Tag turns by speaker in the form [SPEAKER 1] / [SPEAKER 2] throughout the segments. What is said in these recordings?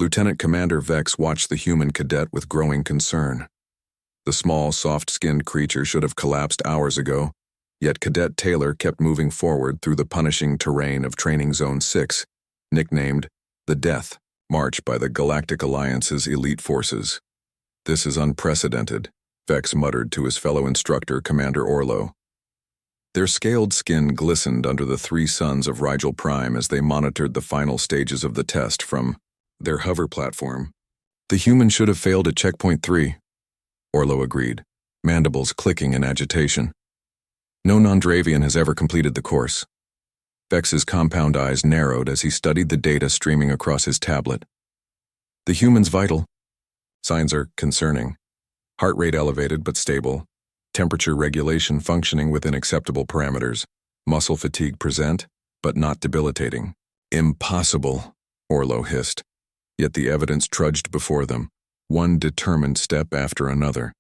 [SPEAKER 1] Lieutenant Commander Vex watched the human cadet with growing concern. The small, soft-skinned creature should have collapsed hours ago, yet Cadet Taylor kept moving forward through the punishing terrain of Training Zone 6, nicknamed the Death March by the Galactic Alliance's elite forces. "This is unprecedented," Vex muttered to his fellow instructor, Commander Orlo. Their scaled skin glistened under the three suns of Rigel Prime as they monitored the final stages of the test from their hover platform. "The human should have failed at Checkpoint 3, Orlo agreed, mandibles clicking in agitation. "No non-Dravian has ever completed the course." Vex's compound eyes narrowed as he studied the data streaming across his tablet. "The human's vital. Signs are concerning. Heart rate elevated but stable. Temperature regulation functioning within acceptable parameters. Muscle fatigue present, but not debilitating." "Impossible," Orlo hissed. Yet the evidence trudged before them, one determined step after another.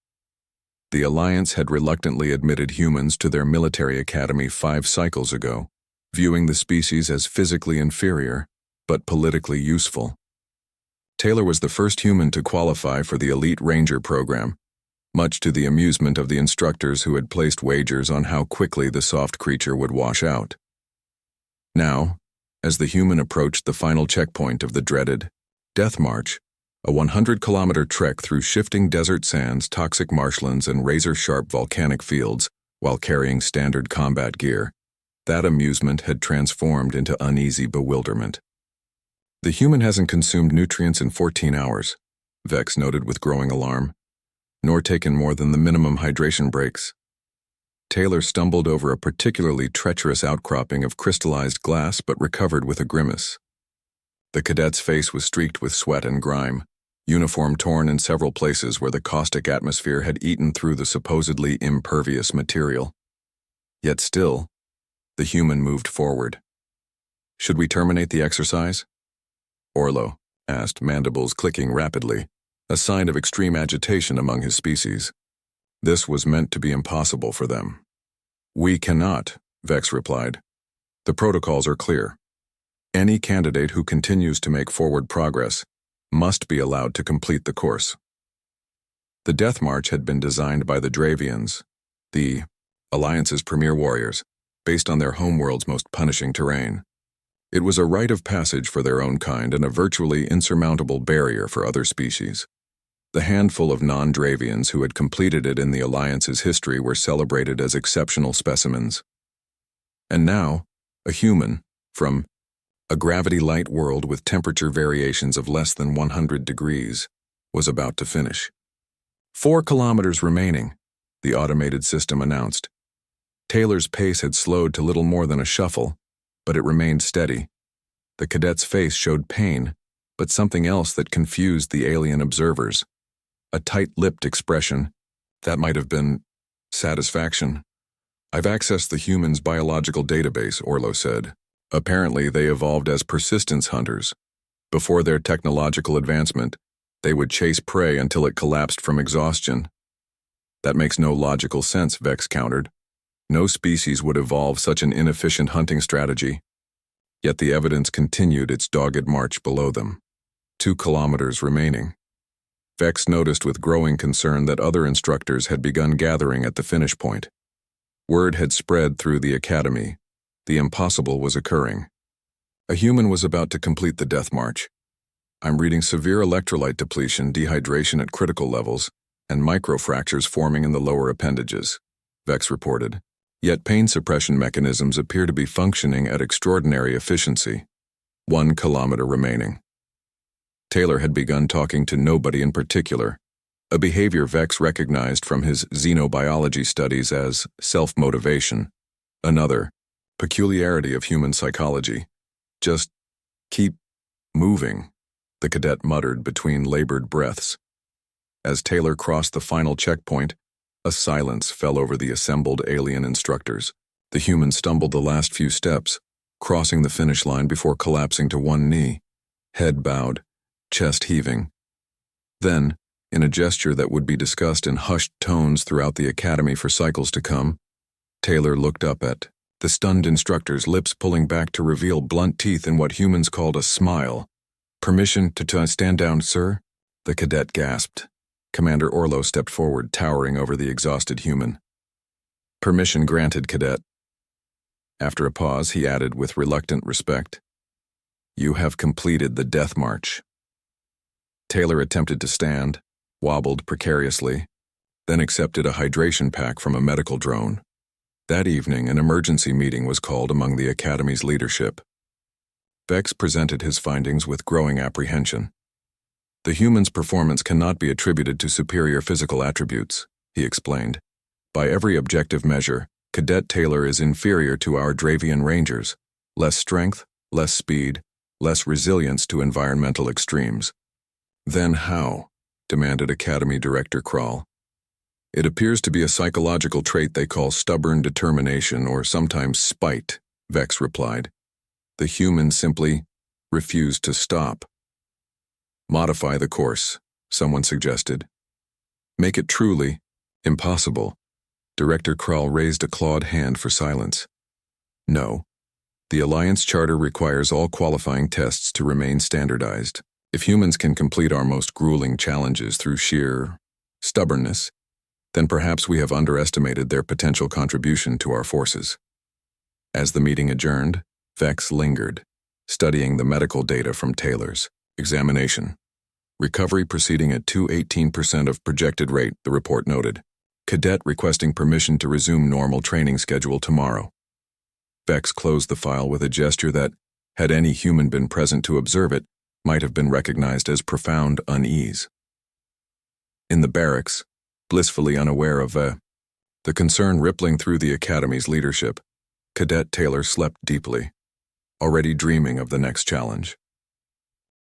[SPEAKER 1] The Alliance had reluctantly admitted humans to their military academy 5 cycles ago, viewing the species as physically inferior, but politically useful. Taylor was the first human to qualify for the Elite Ranger program, much to the amusement of the instructors who had placed wagers on how quickly the soft creature would wash out. Now, as the human approached the final checkpoint of the dreaded Death March, a 100-kilometer trek through shifting desert sands, toxic marshlands, and razor-sharp volcanic fields while carrying standard combat gear, that amusement had transformed into uneasy bewilderment. "The human hasn't consumed nutrients in 14 hours, Vex noted with growing alarm, "nor taken more than the minimum hydration breaks." Taylor stumbled over a particularly treacherous outcropping of crystallized glass but recovered with a grimace. The cadet's face was streaked with sweat and grime, uniform torn in several places where the caustic atmosphere had eaten through the supposedly impervious material. Yet still, the human moved forward. "Should we terminate the exercise?" Orlo asked, mandibles clicking rapidly, a sign of extreme agitation among his species. This was meant to be impossible for them. "We cannot," Vex replied. "The protocols are clear. Any candidate who continues to make forward progress must be allowed to complete the course." The Death March had been designed by the Dravians, the Alliance's premier warriors, based on their homeworld's most punishing terrain. It was a rite of passage for their own kind and a virtually insurmountable barrier for other species. The handful of non-Dravians who had completed it in the Alliance's history were celebrated as exceptional specimens. And now, a human, from a gravity-light world with temperature variations of less than 100 degrees, was about to finish. 4 kilometers remaining, the automated system announced. Taylor's pace had slowed to little more than a shuffle, but it remained steady. The cadet's face showed pain, but something else that confused the alien observers. A tight-lipped expression. That might have been satisfaction. "I've accessed the human's biological database," Orlo said. "Apparently they evolved as persistence hunters. Before their technological advancement, they would chase prey until it collapsed from exhaustion." "That makes no logical sense," Vex countered. "No species would evolve such an inefficient hunting strategy." Yet the evidence continued its dogged march below them. 2 kilometers remaining. Vex noticed with growing concern that other instructors had begun gathering at the finish point. Word had spread through the academy. The impossible was occurring. A human was about to complete the Death March. "I'm reading severe electrolyte depletion, dehydration at critical levels, and microfractures forming in the lower appendages," Vex reported. Yet pain suppression mechanisms appear to be functioning at extraordinary efficiency. 1 kilometer remaining. Taylor had begun talking to nobody in particular, a behavior Vex recognized from his xenobiology studies as self-motivation. Another peculiarity of human psychology. "Just keep moving," the cadet muttered between labored breaths. As Taylor crossed the final checkpoint, a silence fell over the assembled alien instructors. The human stumbled the last few steps, crossing the finish line before collapsing to one knee, head bowed, chest heaving. Then, in a gesture that would be discussed in hushed tones throughout the academy for cycles to come, Taylor looked up at the stunned instructor's lips pulling back to reveal blunt teeth in what humans called a smile, Permission to stand down, sir? The cadet gasped. Commander Orlo stepped forward, towering over the exhausted human. Permission granted, Cadet. After a pause, he added with reluctant respect, "You have completed the death march." Taylor attempted to stand, wobbled precariously, then accepted a hydration pack from a medical drone. That evening, an emergency meeting was called among the Academy's leadership. Vex presented his findings with growing apprehension. The human's performance cannot be attributed to superior physical attributes, he explained. By every objective measure, Cadet Taylor is inferior to our Dravian Rangers. Less strength, less speed, less resilience to environmental extremes. Then how? Demanded Academy Director Krall. It appears to be a psychological trait they call stubborn determination or sometimes spite, Vex replied. The human simply refused to stop. Modify the course, someone suggested. Make it truly impossible. Director Krall raised a clawed hand for silence. No. The Alliance Charter requires all qualifying tests to remain standardized. If humans can complete our most grueling challenges through sheer stubbornness, then perhaps we have underestimated their potential contribution to our forces. As the meeting adjourned, Vex lingered, studying the medical data from Taylor's examination. Recovery proceeding at 218% of projected rate, the report noted. Cadet requesting permission to resume normal training schedule tomorrow. Vex closed the file with a gesture that, had any human been present to observe it, might have been recognized as profound unease. In the barracks, blissfully unaware of the concern rippling through the Academy's leadership, Cadet Taylor slept deeply, already dreaming of the next challenge.